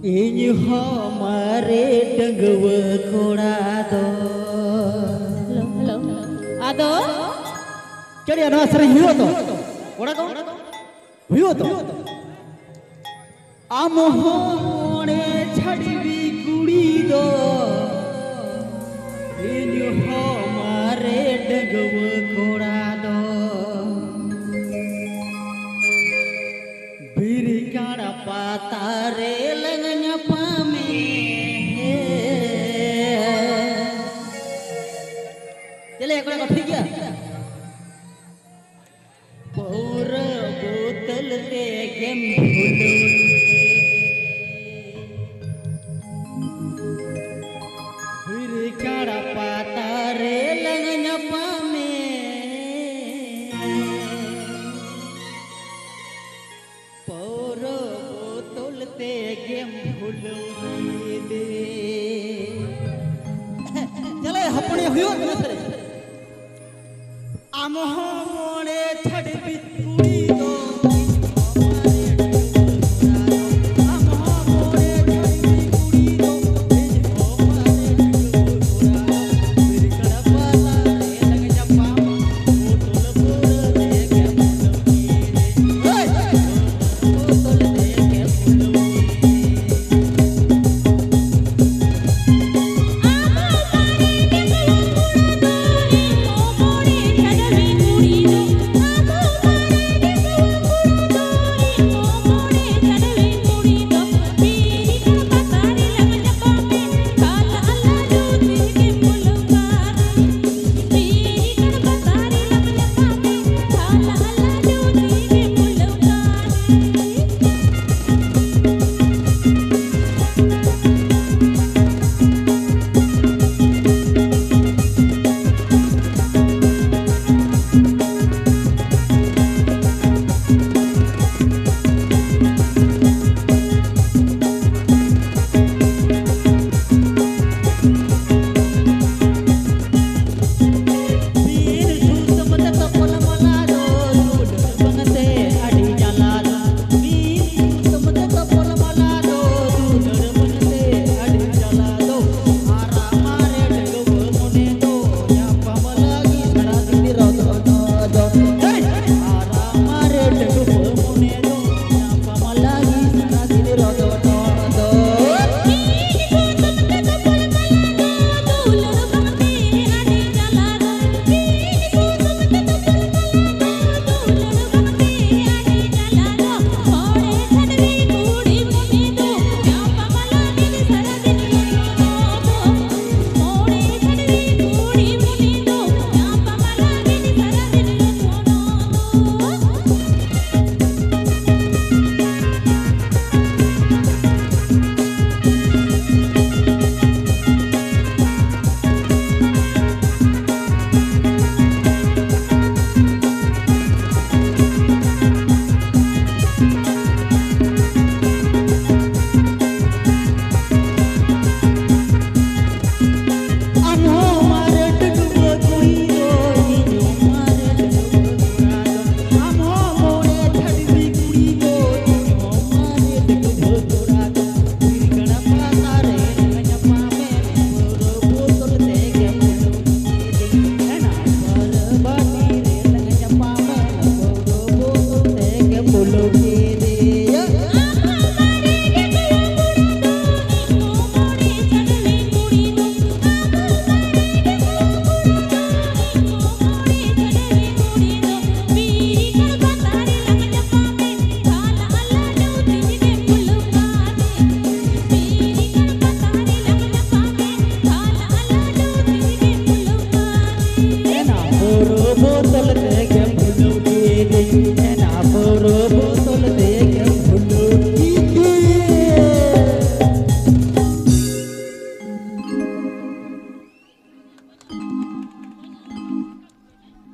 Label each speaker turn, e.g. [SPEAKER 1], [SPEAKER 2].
[SPEAKER 1] इन हमारे डंगव कोड़ा दो
[SPEAKER 2] हेलो आदो
[SPEAKER 1] चलिए ना सर हुआ तो कोड़ा को हुआ तो आम होने छड़वी कुड़ी दो इन हमारे डंगव कोड़ा दो बिरकाड़ा पाता रे लगन पामे चले एक को ठीक है पौर बोतल दे के भूलो बिरकाड़ा पाता रे लगन पामे पौर बोतल दे के भूलो दे चले हपने हुयो दूसरे आमो